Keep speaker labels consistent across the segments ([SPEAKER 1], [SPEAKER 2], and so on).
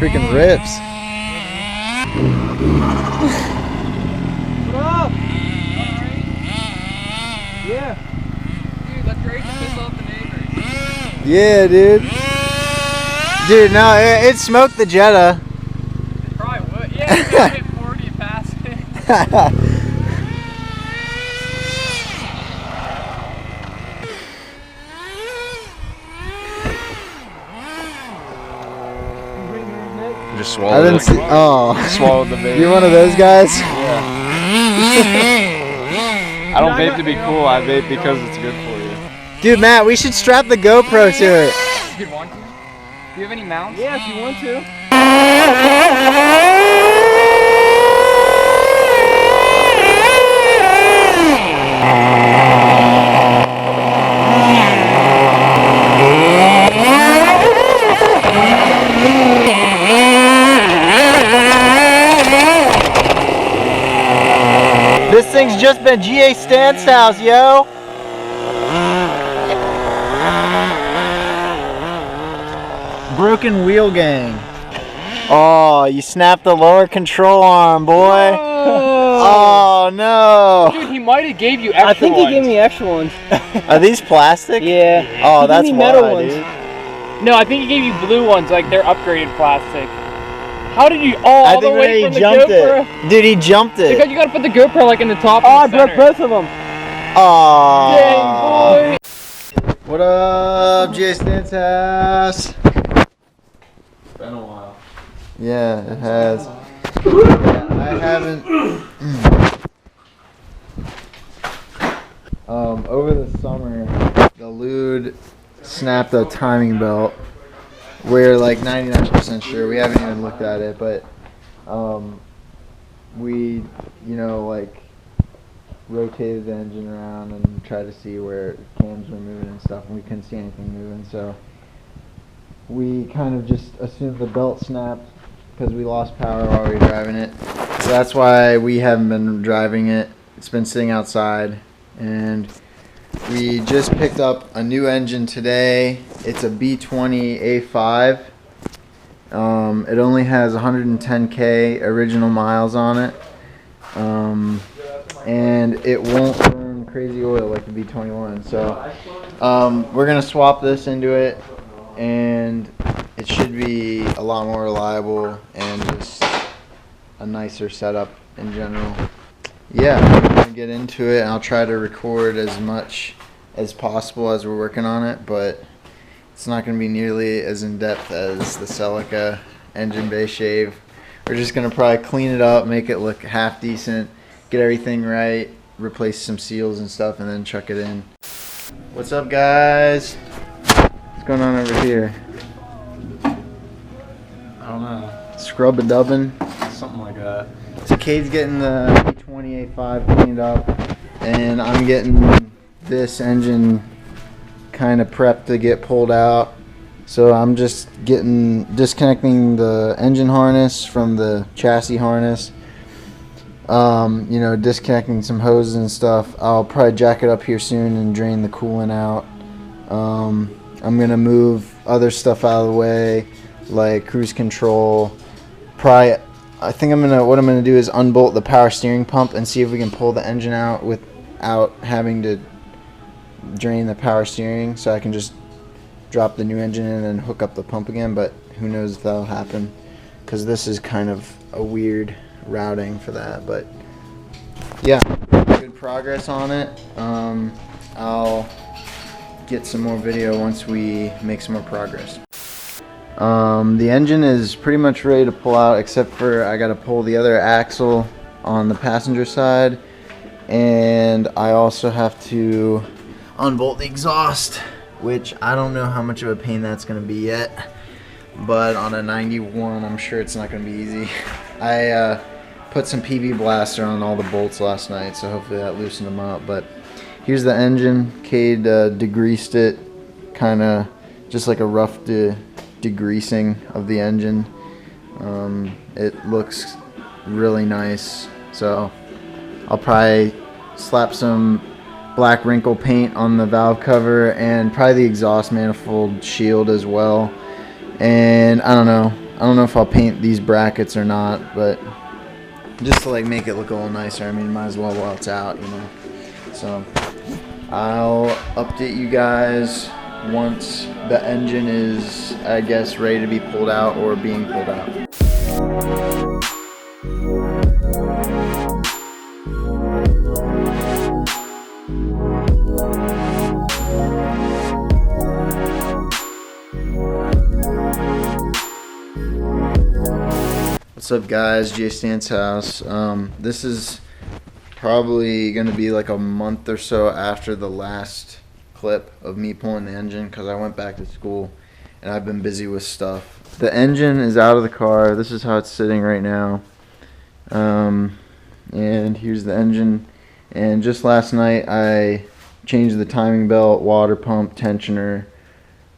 [SPEAKER 1] freaking rips.
[SPEAKER 2] What up? Yeah.
[SPEAKER 3] Dude, let's race and piss off the neighbors.
[SPEAKER 1] Yeah, dude. Dude, no, it smoked the Jetta.
[SPEAKER 3] It probably would. Yeah, you gotta hit 40 and pass it.
[SPEAKER 4] Just
[SPEAKER 1] I
[SPEAKER 4] swallowed
[SPEAKER 1] didn't
[SPEAKER 4] it.
[SPEAKER 1] see. Oh,
[SPEAKER 4] Swallowed the vape.
[SPEAKER 1] you're one of those guys.
[SPEAKER 4] Yeah. I don't vape to be cool. I vape because it's good for you.
[SPEAKER 1] Dude, Matt, we should strap the GoPro to it.
[SPEAKER 3] You want to? Do you have any mounts?
[SPEAKER 2] Yeah, if you want to.
[SPEAKER 1] This thing's just been gastancehouse, yo. Broken wheel gang. Oh, you snapped the lower control arm, boy. Oh no.
[SPEAKER 3] Dude, he might have gave you extra
[SPEAKER 2] I think he
[SPEAKER 3] ones.
[SPEAKER 2] gave me extra ones.
[SPEAKER 1] Are these plastic?
[SPEAKER 2] Yeah.
[SPEAKER 1] Oh,
[SPEAKER 2] He
[SPEAKER 1] that's
[SPEAKER 2] gave me metal
[SPEAKER 1] why,
[SPEAKER 2] ones.
[SPEAKER 1] dude.
[SPEAKER 3] No, I think he gave you blue ones, like they're upgraded plastic. How did you? Oh,
[SPEAKER 1] I
[SPEAKER 3] all the
[SPEAKER 1] think
[SPEAKER 3] way
[SPEAKER 1] he
[SPEAKER 3] from the
[SPEAKER 1] jumped
[SPEAKER 3] GoPro?
[SPEAKER 1] it. Dude, he jumped it.
[SPEAKER 3] Because you gotta put the GoPro like in the top.
[SPEAKER 2] Oh, I
[SPEAKER 3] and the
[SPEAKER 2] broke
[SPEAKER 3] center.
[SPEAKER 2] both of them.
[SPEAKER 1] Aww.
[SPEAKER 3] Dang, boy.
[SPEAKER 1] What up, gastancehouse?
[SPEAKER 4] Been a while.
[SPEAKER 1] Yeah, it has. Yeah, I haven't. Over the summer, the Lude snapped a timing belt. We're like 99% sure. We haven't even looked at it, but we, like rotated the engine around and tried to see where cams were moving and stuff, and we couldn't see anything moving. So we kind of just assumed the belt snapped because we lost power while we were driving it. So that's why we haven't been driving it. It's been sitting outside, and we just picked up a new engine today. It's a B20 A5. It only has 110K original miles on it, and it won't burn crazy oil like the B21. So we're gonna swap this into it, and it should be a lot more reliable and just a nicer setup in general. Yeah, we're gonna get into it, and I'll try to record as much as possible as we're working on it, but it's not gonna be nearly as in-depth as the Celica engine bay shave. We're just gonna probably clean it up, make it look half decent, get everything right, replace some seals and stuff, and then chuck it in. What's up, guys? What's going on over here?
[SPEAKER 4] I don't know.
[SPEAKER 1] Scrub a dubbing.
[SPEAKER 4] Something like that.
[SPEAKER 1] So Cade's getting the B20 A5 cleaned up, and I'm getting this engine kind of prepped to get pulled out. So I'm just disconnecting the engine harness from the chassis harness. Disconnecting some hoses and stuff. I'll probably jack it up here soon and drain the coolant out. I'm gonna move other stuff out of the way, like cruise control. I think what I'm gonna do is unbolt the power steering pump and see if we can pull the engine out without having to drain the power steering, so I can just drop the new engine in and hook up the pump again. But who knows if that'll happen, because this is kind of a weird routing for that. But yeah, good progress on it. I'll get some more video once we make some more progress. The engine is pretty much ready to pull out, except for I gotta pull the other axle on the passenger side, and I also have to unbolt the exhaust, which I don't know how much of a pain that's gonna be yet, but on a 91 I'm sure it's not gonna be easy. I put some PV blaster on all the bolts last night, so hopefully that loosened them up. But here's the engine. Cade degreased it, kind of just like a rough degreasing of the engine. It looks really nice, so I'll probably slap some black wrinkle paint on the valve cover and probably the exhaust manifold shield as well. And I don't know, I don't know if I'll paint these brackets or not, but just to like make it look a little nicer. I mean, might as well while it's out, you know. So I'll update you guys once the engine is, I guess, ready to be pulled out or being pulled out. What's up, guys? Gastancehouse. This is probably going to be like a month or so after the last clip of me pulling the engine because I went back to school and I've been busy with stuff. The engine is out of the car. This is how it's sitting right now. And here's the engine. And just last night I changed the timing belt, water pump, tensioner,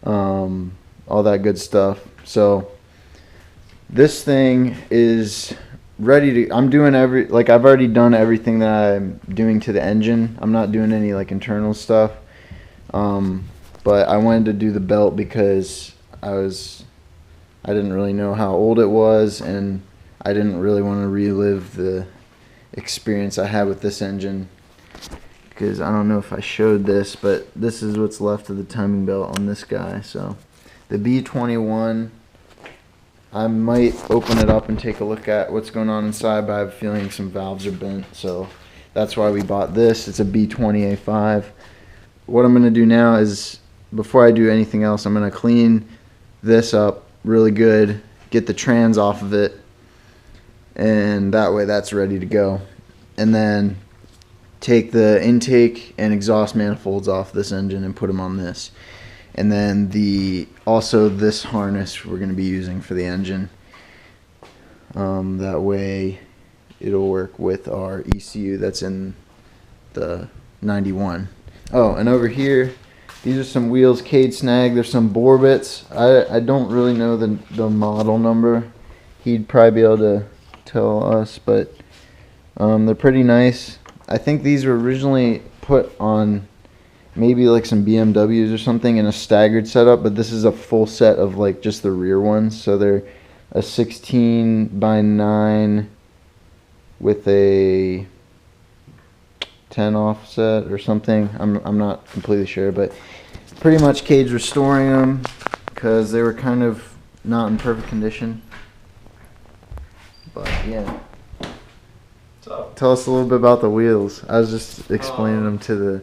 [SPEAKER 1] all that good stuff. So this thing is ready to, I'm doing I've already done everything that I'm doing to the engine. I'm not doing any like internal stuff. But I wanted to do the belt because I didn't really know how old it was, and I didn't really want to relive the experience I had with this engine, because I don't know if I showed this, but this is what's left of the timing belt on this guy. So the B21, I might open it up and take a look at what's going on inside, but I have a feeling some valves are bent, so that's why we bought this. It's a B20A5. What I'm going to do now is, before I do anything else, I'm going to clean this up really good, get the trans off of it, and that way that's ready to go. And then take the intake and exhaust manifolds off this engine and put them on this. And then also this harness we're going to be using for the engine. That way it'll work with our ECU that's in the 91. Oh, and over here, these are some wheels Cade snagged. There's some bore bits. I don't really know the model number. He'd probably be able to tell us, but they're pretty nice. I think these were originally put on maybe like some BMWs or something in a staggered setup, but this is a full set of like just the rear ones. So they're a 16x9 with a 10 offset or something. I'm not completely sure, but pretty much Cade's restoring them because they were kind of not in perfect condition. But yeah.
[SPEAKER 4] So,
[SPEAKER 1] Tell us a little bit about the wheels. I was just explaining them to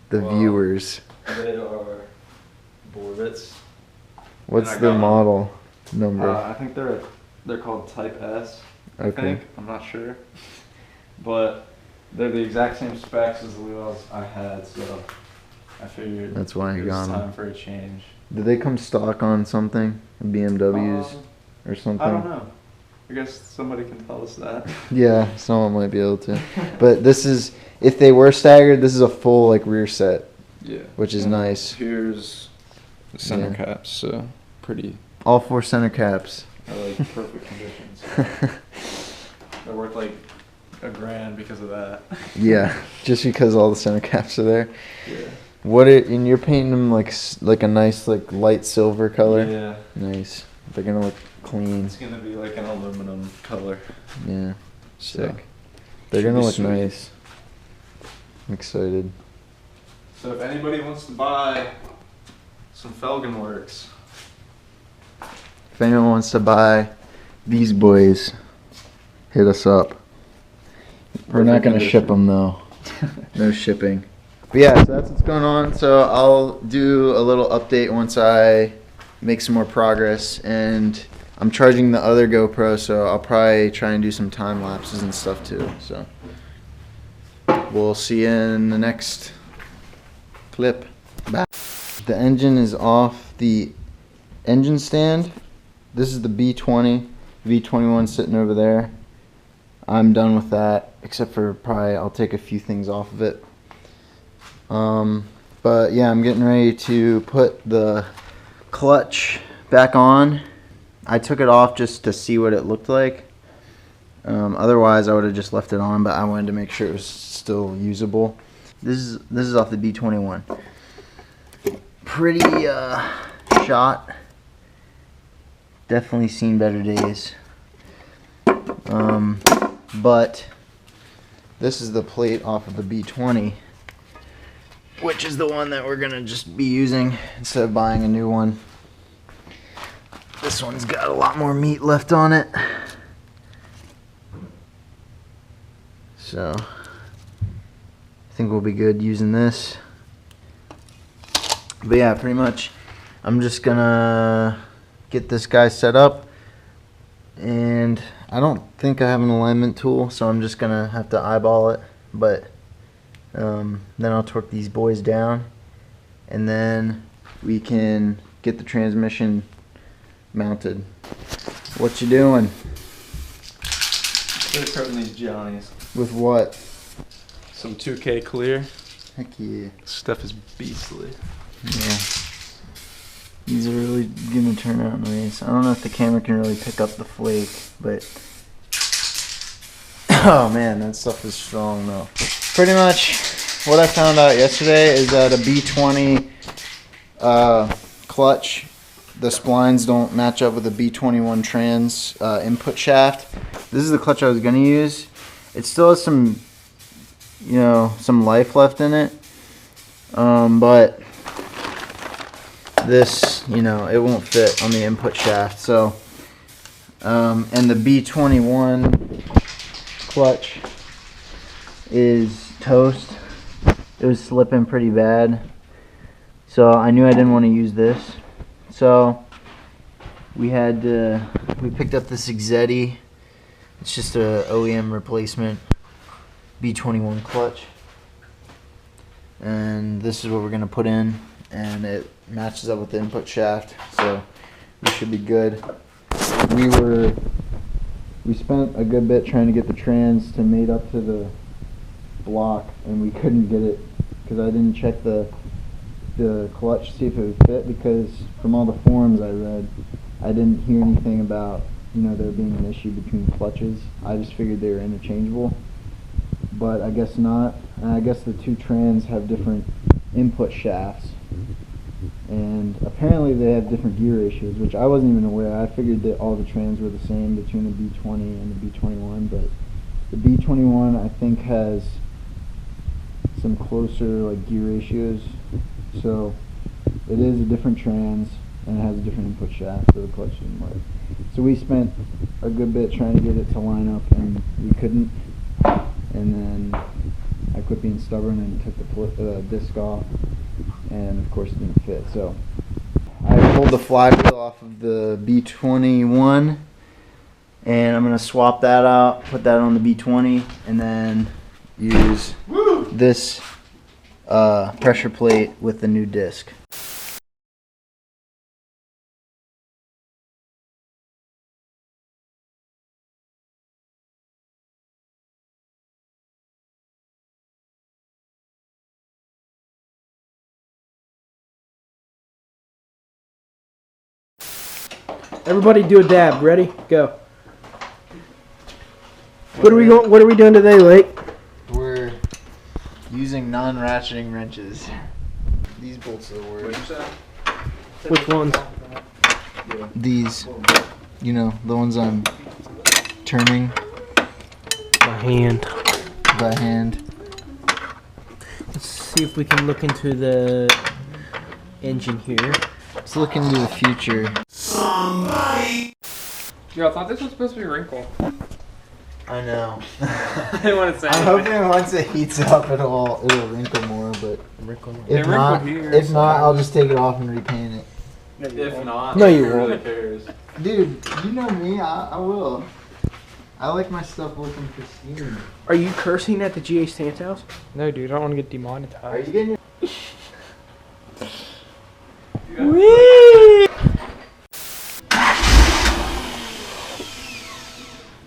[SPEAKER 1] the viewers.
[SPEAKER 4] they are bore bits.
[SPEAKER 1] What's the model number?
[SPEAKER 4] I think they're called Type S. I
[SPEAKER 1] Okay.
[SPEAKER 4] think. I'm not sure. But they're the exact same specs as the wheels I had, so I figured
[SPEAKER 1] That's why you
[SPEAKER 4] it was
[SPEAKER 1] got them.
[SPEAKER 4] time for a change.
[SPEAKER 1] Did they come stock on something? BMWs or something?
[SPEAKER 4] I don't know. I guess somebody can tell us that.
[SPEAKER 1] Yeah, someone might be able to. But this is, if they were staggered, this is a full like rear set,
[SPEAKER 4] Yeah.
[SPEAKER 1] which is
[SPEAKER 4] And
[SPEAKER 1] nice.
[SPEAKER 4] Here's the center
[SPEAKER 1] Yeah.
[SPEAKER 4] caps, so pretty.
[SPEAKER 1] All 4 center caps.
[SPEAKER 4] Are like perfect conditions. They're worth like $1,000 because of that.
[SPEAKER 1] Yeah, just because all the center caps are there.
[SPEAKER 4] Yeah.
[SPEAKER 1] And you're painting them like a nice like light silver color.
[SPEAKER 4] Yeah.
[SPEAKER 1] Nice. They're gonna look clean.
[SPEAKER 4] It's gonna be like an aluminum color.
[SPEAKER 1] Yeah.
[SPEAKER 4] So,
[SPEAKER 1] Sick. They're
[SPEAKER 4] should
[SPEAKER 1] gonna
[SPEAKER 4] be
[SPEAKER 1] look
[SPEAKER 4] sweet.
[SPEAKER 1] nice. I'm excited.
[SPEAKER 4] So if anybody wants to buy some Felgen Works,
[SPEAKER 1] If anyone wants to buy these boys, hit us up. We're not gonna ship them though. No shipping. But yeah, so that's what's going on. So I'll do a little update once I make some more progress, and I'm charging the other GoPro, so I'll probably try and do some time lapses and stuff too. So we'll see you in the next clip. Bye. The engine is off the engine stand. This is the B20, V21 sitting over there. I'm done with that, except for probably I'll take a few things off of it. But yeah, I'm getting ready to put the clutch back on. I took it off just to see what it looked like. Otherwise I would have just left it on, but I wanted to make sure it was still usable. This is off the B21. Pretty shot. Definitely seen better days. But this is the plate off of the B20, which is the one that we're gonna just be using instead of buying a new one. This one's got a lot more meat left on it. So I think we'll be good using this. But yeah, pretty much I'm just gonna get this guy set up, and I don't think I have an alignment tool, so I'm just gonna have to eyeball it. But then I'll torque these boys down, and then we can get the transmission mounted. What you doing?
[SPEAKER 4] They're coating these Johnnies.
[SPEAKER 1] With what?
[SPEAKER 4] Some 2K clear.
[SPEAKER 1] Heck yeah.
[SPEAKER 4] Stuff is beastly.
[SPEAKER 1] Yeah. These are really gonna turn out nice. I don't know if the camera can really pick up the flake, but oh man, that stuff is strong though. Pretty much what I found out yesterday is that a B20 clutch, the splines don't match up with a B21 trans input shaft. This is the clutch I was gonna use. It still has some, you know, some life left in it, but this, you know, it won't fit on the input shaft. So, and the B21 clutch is toast. It was slipping pretty bad, so I knew I didn't want to use this. So we picked up this Exetti. It's just a OEM replacement B21 clutch, and this is what we're gonna put in, and it matches up with the input shaft, so we should be good. We spent a good bit trying to get the trans to mate up to the block, and we couldn't get it because I didn't check the clutch to see if it would fit, because from all the forums I read, I didn't hear anything about, you know, there being an issue between clutches. I just figured they were interchangeable, but I guess not. And I guess the two trans have different input shafts, and apparently they have different gear ratios, which I wasn't even aware. I figured that all the trans were the same between the B20 and the B21, but the B21 I think has some closer like gear ratios, so it is a different trans and it has a different input shaft, so the clutch didn't work. So we spent a good bit trying to get it to line up, and we couldn't, and then I quit being stubborn and took the disc off, and of course it didn't fit. So I pulled the flywheel off of the B21, and I'm going to swap that out, put that on the B20, and then use this pressure plate with the new disc.
[SPEAKER 2] Everybody do a dab. Ready? Go. What are we doing today, Lake?
[SPEAKER 1] We're using non-ratcheting wrenches. These bolts are the worst.
[SPEAKER 2] Which ones?
[SPEAKER 1] These, you know, the ones I'm turning
[SPEAKER 2] By hand.
[SPEAKER 1] by hand.
[SPEAKER 2] Let's see if we can look into the engine here.
[SPEAKER 1] Let's look into the future.
[SPEAKER 3] Yo, I thought this was supposed to be wrinkle.
[SPEAKER 1] I know.
[SPEAKER 3] I didn't want to say
[SPEAKER 1] I'm
[SPEAKER 3] anything.
[SPEAKER 1] hoping once it heats up it'll wrinkle more, but if
[SPEAKER 3] It
[SPEAKER 1] not,
[SPEAKER 3] wrinkled here,
[SPEAKER 1] if
[SPEAKER 3] so-
[SPEAKER 1] not, I'll just take it off and repaint it.
[SPEAKER 4] If not,
[SPEAKER 2] No, you
[SPEAKER 4] who really
[SPEAKER 2] won't.
[SPEAKER 4] cares?
[SPEAKER 1] Dude, you know me, I will. I like my stuff looking pristine.
[SPEAKER 2] Are you cursing at the gastancehouse?
[SPEAKER 3] No, dude, I don't want to get
[SPEAKER 1] Are
[SPEAKER 3] demonetized.
[SPEAKER 1] you getting your...
[SPEAKER 2] Whee!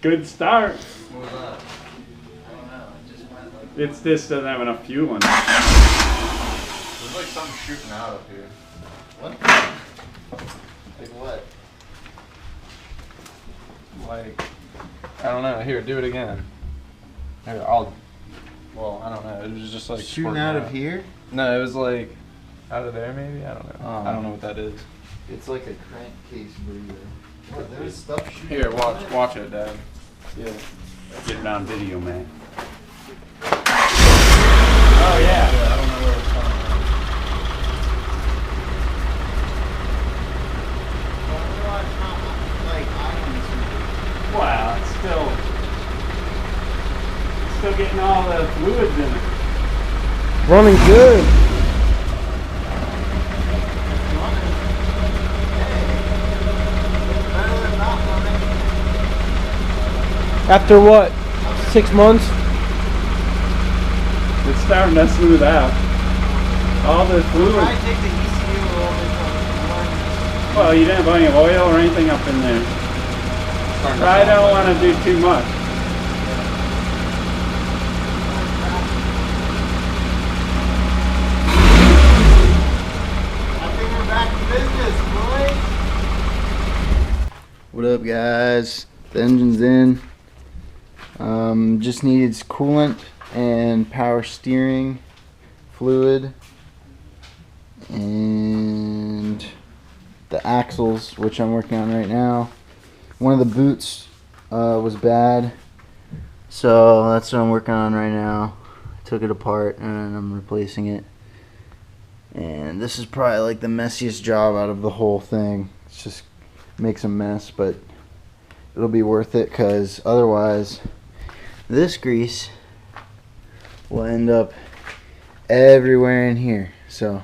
[SPEAKER 5] Good start.
[SPEAKER 1] What was that? I don't know. It just went like...
[SPEAKER 5] It's this doesn't have enough fuel in it.
[SPEAKER 4] There's like something shooting out up here.
[SPEAKER 1] What? Like what?
[SPEAKER 4] Like, I don't know. Here, do it again. Here, well, I don't know. It was just like
[SPEAKER 1] Shooting
[SPEAKER 4] squirting
[SPEAKER 1] out of here?
[SPEAKER 4] No, it was like out of there maybe. I don't know. I don't know what that is.
[SPEAKER 1] It's like a crankcase breather. There's stuff.
[SPEAKER 5] Here, watch it, Dad. Yeah. Get it on video, man. Oh yeah.
[SPEAKER 4] I don't know where it's from.
[SPEAKER 5] Wow, it's still getting all the fluids in it.
[SPEAKER 2] Running good. After what? 6 months?
[SPEAKER 5] It's starting to smooth out. All the fluid.
[SPEAKER 1] I take the ECU a little bit from
[SPEAKER 5] Well, you didn't have any oil or anything up in there. I don't want to do too much.
[SPEAKER 1] I think we're back to business, boys. What up, guys? The engine's in. Just needs coolant and power steering fluid and the axles, which I'm working on right now. One of the boots was bad, so that's what I'm working on right now. I took it apart and I'm replacing it. And this is probably like the messiest job out of the whole thing. It's just makes a mess, but it'll be worth it, because otherwise this grease will end up everywhere in here, so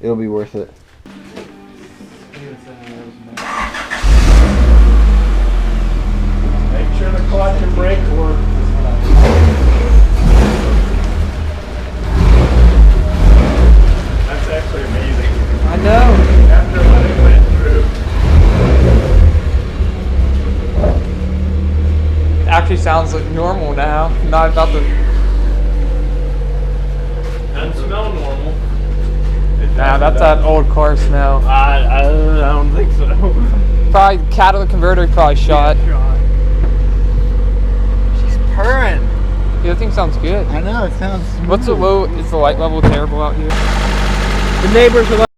[SPEAKER 1] it'll be worth it.
[SPEAKER 5] Make sure the clutch and brake work. That's actually amazing.
[SPEAKER 2] I know.
[SPEAKER 5] After what it went through.
[SPEAKER 3] It actually sounds like normal now. Not about the.
[SPEAKER 5] Doesn't smell normal.
[SPEAKER 3] Nah, that's that old car smell.
[SPEAKER 5] I don't think so.
[SPEAKER 3] Probably catalytic converter probably shot.
[SPEAKER 1] She's purring.
[SPEAKER 3] Yeah, that thing sounds good.
[SPEAKER 1] I know, it sounds smooth.
[SPEAKER 3] What's the low? Is the light level terrible out here?
[SPEAKER 2] The neighbors are like